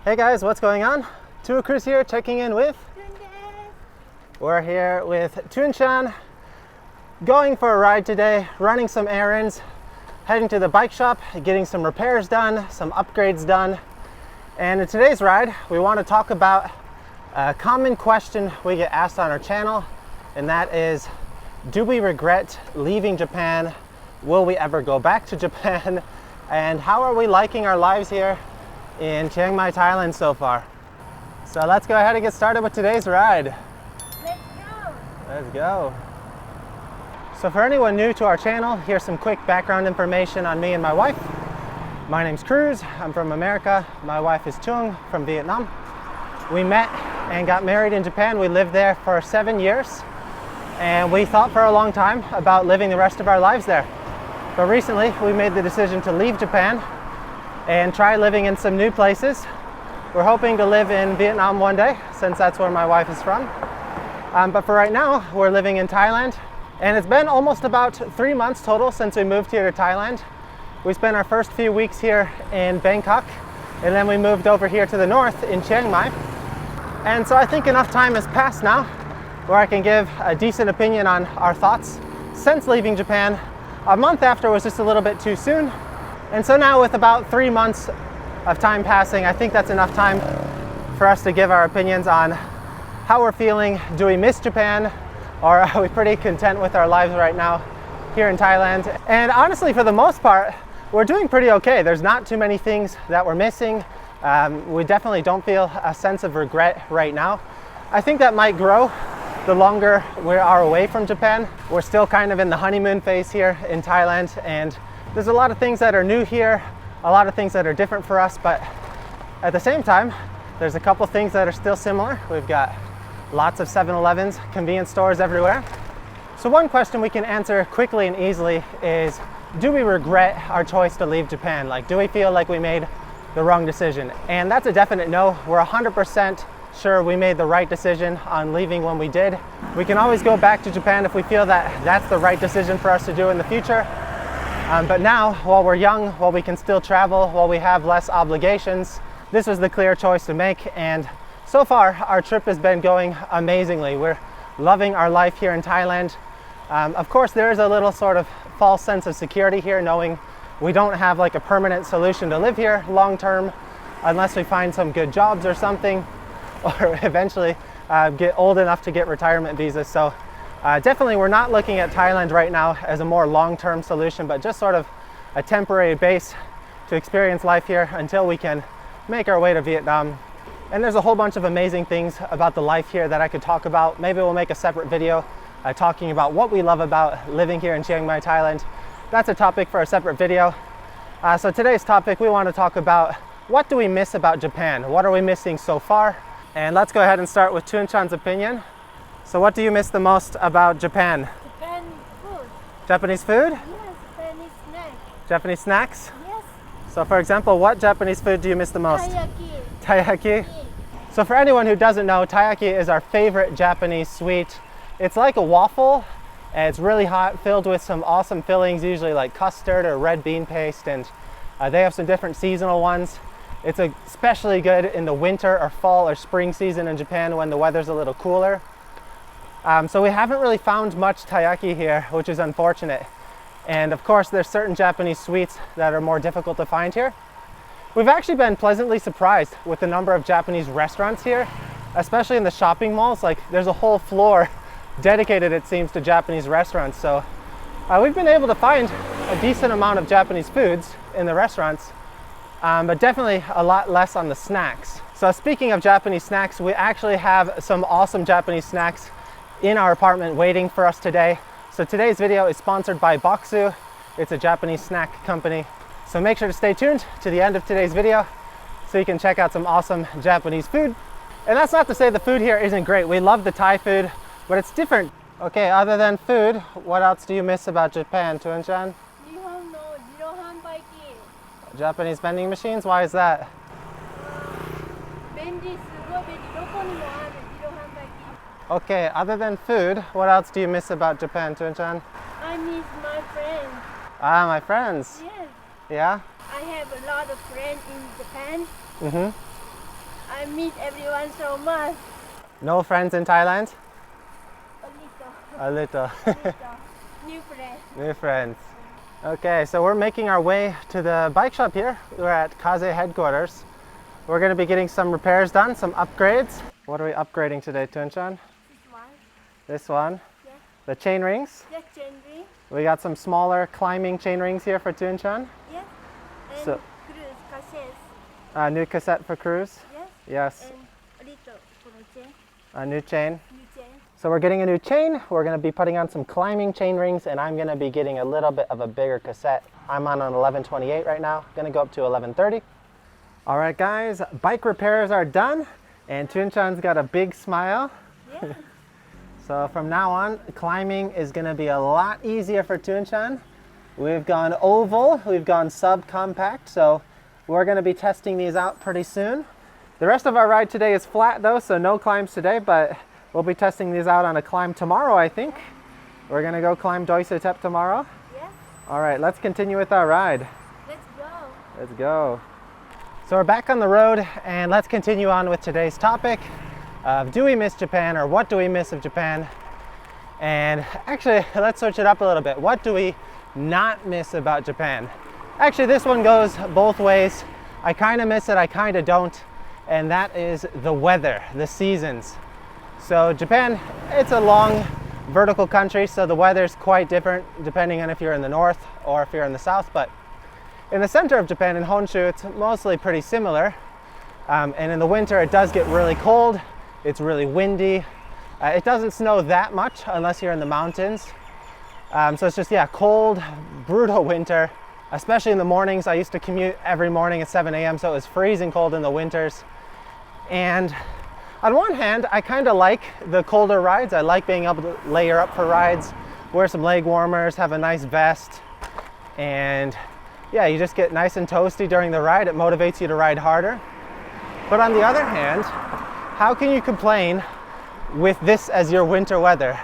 Hey guys, what's going on? Tour Cruise here, checking in with. We're here with Tunchan, going for a ride today, running some errands, heading to the bike shop, getting some repairs done, some upgrades done. And in today's ride, we want to talk about a common question we get asked on our channel, and that is, do we regret leaving Japan? Will we ever go back to Japan? And how are we liking our lives here in Chiang Mai, Thailand so far? So let's go ahead and get started with today's ride. Let's go! Let's go. So for anyone new to our channel, here's some quick background information on me and my wife. My name's Cruz, I'm from America. My wife is Trung from Vietnam. We met and got married in Japan. We lived there for 7 years, and we thought for a long time about living the rest of our lives there. But recently we made the decision to leave Japan and try living in some new places. We're hoping to live in Vietnam one day, since that's where my wife is from. But for right now, we're living in Thailand. And it's been almost about 3 months total since we moved here to Thailand. We spent our first few weeks here in Bangkok, and then we moved over here to the north in Chiang Mai. And so I think enough time has passed now where I can give a decent opinion on our thoughts since leaving Japan. A month after was just a little bit too soon. And so now, with about 3 months of time passing, I think that's enough time for us to give our opinions on how we're feeling. Do we miss Japan, or are we pretty content with our lives right now here in Thailand? And honestly, for the most part, we're doing pretty okay. There's not too many things that we're missing. We definitely don't feel a sense of regret right now. I think that might grow the longer we are away from Japan. We're still kind of in the honeymoon phase here in Thailand, and there's a lot of things that are new here, a lot of things that are different for us, but at the same time, there's a couple things that are still similar. We've got lots of 7-Elevens, convenience stores everywhere. So one question we can answer quickly and easily is, do we regret our choice to leave Japan? Like, do we feel like we made the wrong decision? And that's a definite no. We're 100% sure we made the right decision on leaving when we did. We can always go back to Japan if we feel that that's the right decision for us to do in the future. But now, while we're young, while we can still travel, while we have less obligations, this was the clear choice to make. And so far, our trip has been going amazingly. We're loving our life here in Thailand. Of course, there is a little sort of false sense of security here, knowing we don't have like a permanent solution to live here long term, unless we find some good jobs or something, or eventually get old enough to get retirement visas. So definitely we're not looking at Thailand right now as a more long-term solution, but just sort of a temporary base to experience life here until we can make our way to Vietnam. And there's a whole bunch of amazing things about the life here that I could talk about. Maybe we'll make a separate video talking about what we love about living here in Chiang Mai, Thailand. That's a topic for a separate video. So today's topic, we want to talk about, what do we miss about Japan? What are we missing so far? And let's go ahead and start with Tunchan's opinion. So what do you miss the most about Japan? Japan food. Japanese food? Yes, Japanese snack. Japanese snacks? Yes. So for example, what Japanese food do you miss the most? Taiyaki. Taiyaki? So for anyone who doesn't know, taiyaki is our favorite Japanese sweet. It's like a waffle, and it's really hot, filled with some awesome fillings, usually like custard or red bean paste, and they have some different seasonal ones. It's especially good in the winter or fall or spring season in Japan when the weather's a little cooler. So we haven't really found much taiyaki here, which is unfortunate. And of course, there's certain Japanese sweets that are more difficult to find here. We've actually been pleasantly surprised with the number of Japanese restaurants here, especially in the shopping malls. Like, there's a whole floor dedicated, it seems, to Japanese restaurants. So we've been able to find a decent amount of Japanese foods in the restaurants, but definitely a lot less on the snacks. So speaking of Japanese snacks, we actually have some awesome Japanese snacks in our apartment waiting for us today. So today's video is sponsored by Boksu. It's a Japanese snack company. So make sure to stay tuned to the end of today's video so you can check out some awesome Japanese food. And that's not to say the food here isn't great. We love the Thai food, but it's different. Okay, other than food, what else do you miss about Japan, Tuan-chan? Japanese vending machines? Why is that? Okay, other than food, what else do you miss about Japan, Tuan-chan? I miss my friends. Ah, my friends. Yes. Yeah? I have a lot of friends in Japan. I meet everyone so much. No friends in Thailand? A little. A little. Little. New friend. New friends. Okay, so we're making our way to the bike shop here. We're at Kaze headquarters. We're going to be getting some repairs done, some upgrades. What are we upgrading today, Tunchan? This one. This one? Yeah. The chain rings. Yes, January. We got some smaller climbing chain rings here for Tunchan. Yes. And So- cruise cassettes. A new cassette for cruise. Yes. Yes. And a little for the chain. A new chain. New chain. So we're getting a new chain. We're going to be putting on some climbing chain rings, and I'm going to be getting a little bit of a bigger cassette. I'm on an 1128 right now. Going to go up to 1130. All right, guys, bike repairs are done, and Tunchan's got a big smile. Yeah. So from now on, climbing is going to be a lot easier for Tunchan. We've gone oval, we've gone subcompact, so we're going to be testing these out pretty soon. The rest of our ride today is flat though, so no climbs today, but we'll be testing these out on a climb tomorrow, I think. We're going to go climb Doisetep tomorrow. Yeah. All right, let's continue with our ride. Let's go. Let's go. So we're back on the road, and let's continue on with today's topic of do we miss Japan, or what do we miss of Japan? And actually, let's switch it up a little bit. What do we not miss about Japan? Actually, this one goes both ways. I kind of miss it, I kind of don't. And that is the weather, the seasons. So Japan, it's a long vertical country, so the weather's quite different depending on if you're in the north or if you're in the south. But in the center of Japan, in Honshu, it's mostly pretty similar. And in the winter, it does get really cold. It's really windy. It doesn't snow that much unless you're in the mountains. So it's just, yeah, cold, brutal winter, especially in the mornings. I used to commute every morning at 7 a.m., so it was freezing cold in the winters. And on one hand, I kind of like the colder rides. I like being able to layer up for rides, wear some leg warmers, have a nice vest, and yeah, you just get nice and toasty during the ride. It motivates you to ride harder. But on the other hand, how can you complain with this as your winter weather?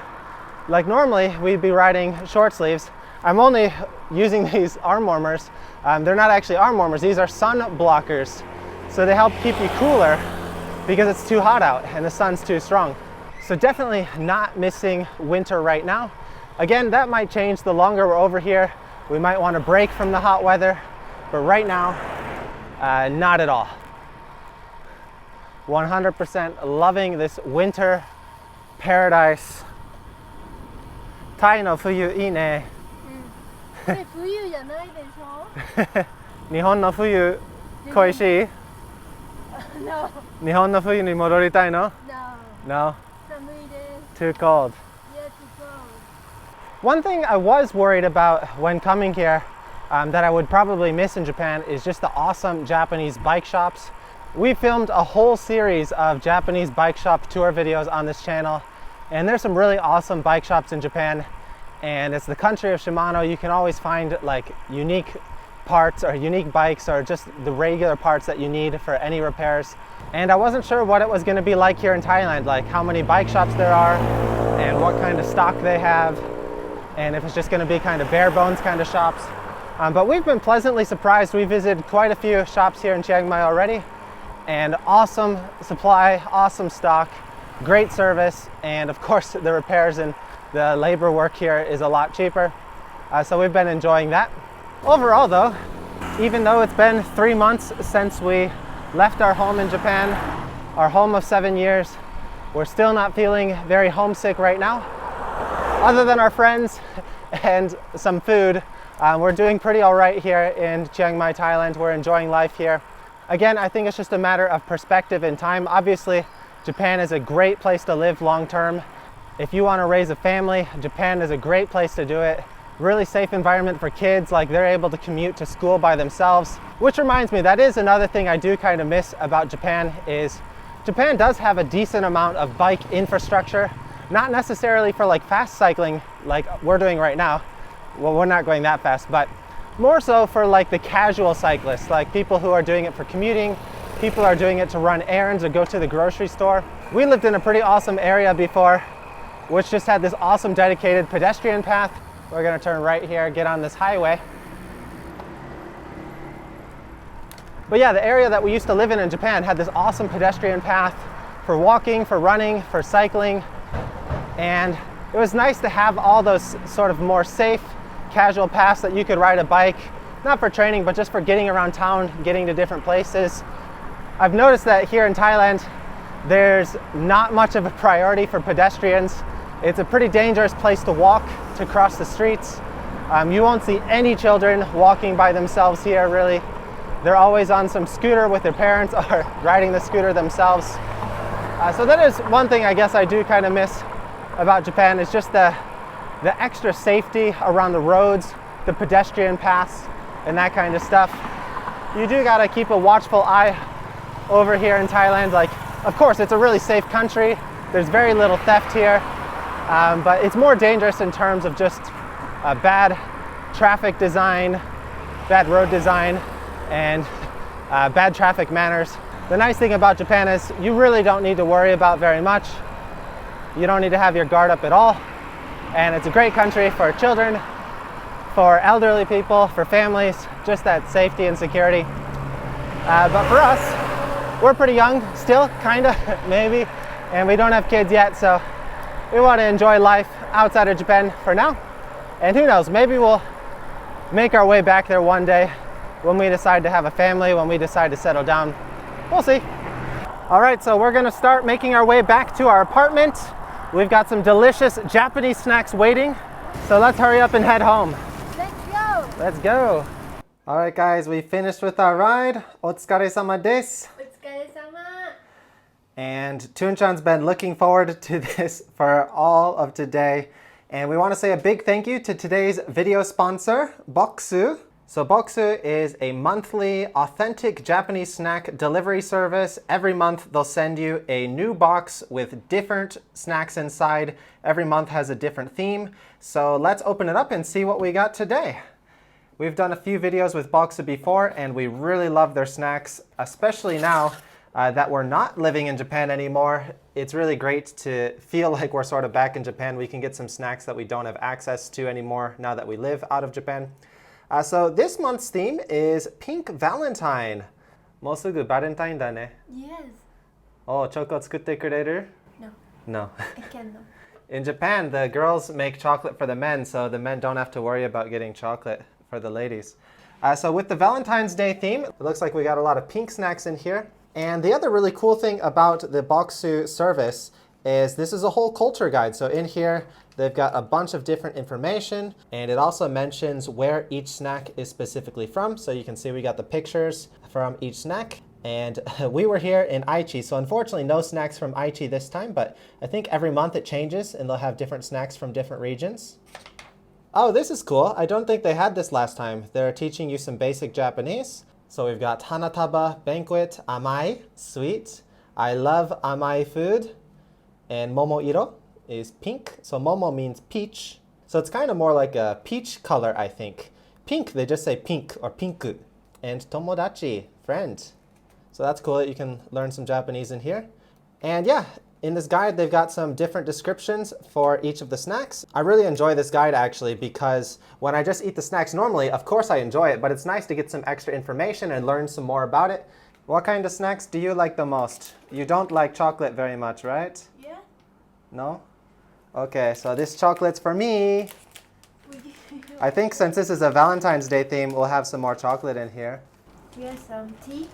Like normally we'd be riding short sleeves. I'm only using these arm warmers. They're not actually arm warmers, these are sun blockers. So they help keep you cooler because it's too hot out and the sun's too strong. So definitely not missing winter right now. Again, that might change the longer we're over here. We might want to break from the hot weather, but right now, not at all. 100% loving this winter paradise. Thai no fuyu ii ne. これ冬じゃないでしょ日本の冬恋しい No, 日本の冬に戻りたいの no. No? 寒いです。 Too cold. Yeah, too cold. One thing I was worried about when coming here that I would probably miss in Japan is just the awesome Japanese bike shops. We filmed a whole series of Japanese bike shop tour videos on this channel, and there's some really awesome bike shops in Japan, and it's the country of Shimano. You can always find like unique parts or unique bikes or just the regular parts that you need for any repairs. And I wasn't sure what it was going to be like here in Thailand, like how many bike shops there are and what kind of stock they have, and if it's just going to be kind of bare bones kind of shops. But we've been pleasantly surprised. We visited quite a few shops here in Chiang Mai already, and awesome supply, awesome stock, great service, and of course the repairs and the labor work here is a lot cheaper. So we've been enjoying that. Overall though, even though it's been 3 months since we left our home in Japan, our home of 7 years, we're still not feeling very homesick right now. Other than our friends and some food, we're doing pretty all right here in Chiang Mai, Thailand. We're enjoying life here. Again, I think it's just a matter of perspective and time. Obviously, Japan is a great place to live long term. If you want to raise a family, Japan is a great place to do it. Really safe environment for kids, like they're able to commute to school by themselves. Which reminds me, that is another thing I do kind of miss about Japan is Japan does have a decent amount of bike infrastructure. Not necessarily for like fast cycling like we're doing right now. Well, we're not going that fast, but more so for like the casual cyclists, like people who are doing it for commuting, people are doing it to run errands or go to the grocery store. We lived in a pretty awesome area before, which just had this awesome dedicated pedestrian path. We're gonna turn right here, get on this highway. But yeah, the area that we used to live in Japan had this awesome pedestrian path for walking, for running, for cycling. And it was nice to have all those sort of more safe, casual paths that you could ride a bike, not for training, but just for getting around town, getting to different places. I've noticed that here in Thailand, there's not much of a priority for pedestrians. It's a pretty dangerous place to walk, to cross the streets. You won't see any children walking by themselves here, really. They're always on some scooter with their parents or riding the scooter themselves. So that is one thing I guess I do kind of miss about Japan, is just the extra safety around the roads, the pedestrian paths, and that kind of stuff. You do gotta keep a watchful eye over here in Thailand. Like, of course, it's a really safe country. There's very little theft here, but it's more dangerous in terms of just bad traffic design, bad road design, and bad traffic manners. The nice thing about Japan is you really don't need to worry about very much. You don't need to have your guard up at all. And it's a great country for children, for elderly people, for families, just that safety and security. But for us, we're pretty young still, kinda, maybe, and we don't have kids yet, so we want to enjoy life outside of Japan for now. And who knows, maybe we'll make our way back there one day when we decide to have a family, when we decide to settle down. We'll see. All right, so we're gonna start making our way back to our apartment. We've got some delicious Japanese snacks waiting, so let's hurry up and head home. Let's go. Let's go. All right, guys, we finished with our ride. Otsukare-sama desu. Otsukaresama. And Toon-chan's been looking forward to this for all of today. And we want to say a big thank you to today's video sponsor, Boxu. So Boxu is a monthly authentic Japanese snack delivery service. Every month they'll send you a new box with different snacks inside. Every month has a different theme. So let's open it up and see what we got today. We've done a few videos with Boxu before and we really love their snacks, especially now that we're not living in Japan anymore. It's really great to feel like we're sort of back in Japan. We can get some snacks that we don't have access to anymore now that we live out of Japan. So this month's theme is Pink Valentine. もうすぐバレンタインだね。Yes. Oh, チョコ作ってくれる? No. No. I cannot. In Japan, the girls make chocolate for the men, so the men don't have to worry about getting chocolate for the ladies. So with the Valentine's Day theme, it looks like we got a lot of pink snacks in here. And the other really cool thing about the Boxu service is this is a whole culture guide. So in here, they've got a bunch of different information, and it also mentions where each snack is specifically from. So you can see we got the pictures from each snack. And we were here in Aichi, so unfortunately no snacks from Aichi this time, but I think every month it changes and they'll have different snacks from different regions. Oh, this is cool. I don't think they had this last time. They're teaching you some basic Japanese. So we've got hanataba, banquet, amai, sweet. I love amai food. And momoiro is pink. So momo means peach. So it's kind of more like a peach color, I think. Pink, they just say pink or pinku. And tomodachi, friend. So that's cool that you can learn some Japanese in here. And yeah, in this guide, they've got some different descriptions for each of the snacks. I really enjoy this guide actually because when I just eat the snacks normally, of course I enjoy it, but it's nice to get some extra information and learn some more about it. What kind of snacks do you like the most? You don't like chocolate very much, right? Yeah. No? Okay, so this chocolate's for me. I think since this is a Valentine's Day theme, we'll have some more chocolate in here. Here's some tea.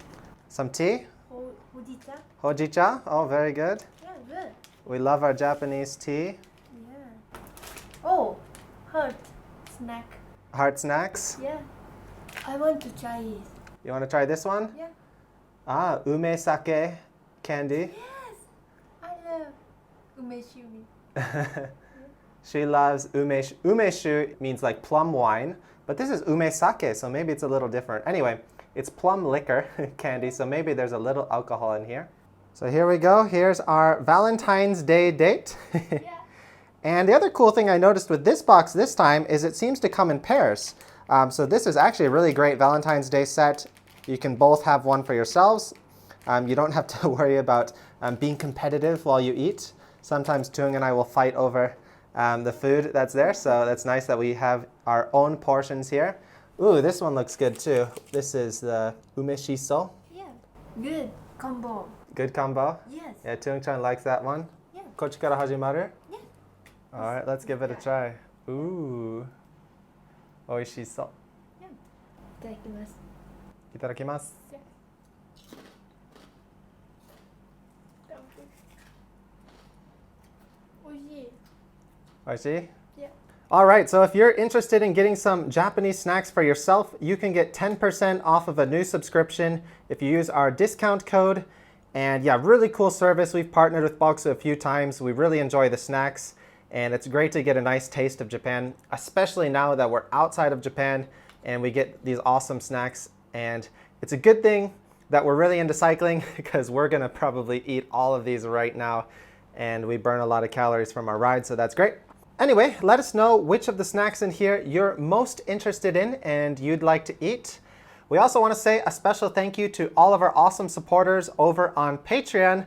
Some tea? Hojicha. Hojicha? Oh, very good. Yeah, good. We love our Japanese tea. Yeah. Oh, heart snack. Heart snacks. Yeah. I want to try it. You want to try this one? Yeah. Ah, ume sake candy. Yes. I love umeshumi. She loves umeshu. Umeshu means like plum wine, but this is ume sake, so maybe it's a little different. Anyway, it's plum liquor candy, so maybe there's a little alcohol in here. So here we go. Here's our Valentine's Day date. Yeah. And the other cool thing I noticed with this box this time is it seems to come in pairs. So this is actually a really great Valentine's Day set. You can both have one for yourselves. You don't have to worry about being competitive while you eat. Sometimes Tung and I will fight over the food that's there, so that's nice that we have our own portions here. Ooh, this one looks good too. This is the umeshiso. Yeah. Good combo. Good combo. Yes. Yeah, Tung-chan likes that one. Yeah. Kochikara hajimaru? Yeah. All right, let's give it a try. Ooh. Oishiso. Yeah. いただきます。いただきます. Oishii? Yeah. All right, so if you're interested in getting some Japanese snacks for yourself, you can get 10% off of a new subscription if you use our discount code. And yeah, really cool service. We've partnered with Boxu a few times. We really enjoy the snacks, and it's great to get a nice taste of Japan, especially now that we're outside of Japan and we get these awesome snacks. And it's a good thing that we're really into cycling because we're gonna probably eat all of these right now, and we burn a lot of calories from our ride, so that's great. Anyway, let us know which of the snacks in here you're most interested in and you'd like to eat. We also want to say a special thank you to all of our awesome supporters over on Patreon.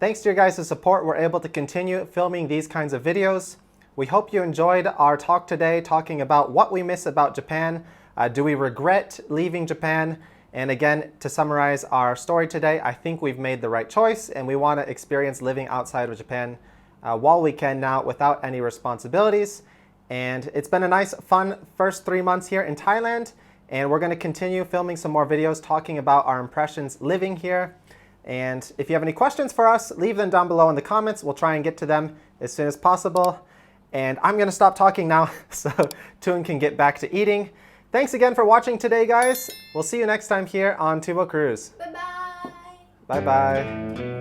Thanks to your guys' support, we're able to continue filming these kinds of videos. We hope you enjoyed our talk today, talking about what we miss about Japan. Do we regret leaving Japan? And again, to summarize our story today, I think we've made the right choice, and we want to experience living outside of Japan while we can now without any responsibilities. And it's been a nice, fun first 3 months here in Thailand. And we're going to continue filming some more videos talking about our impressions living here. And if you have any questions for us, leave them down below in the comments. We'll try and get to them as soon as possible. And I'm going to stop talking now so Toon can get back to eating. Thanks again for watching today, guys. We'll see you next time here on Tubo Cruise. Bye bye. Bye-bye.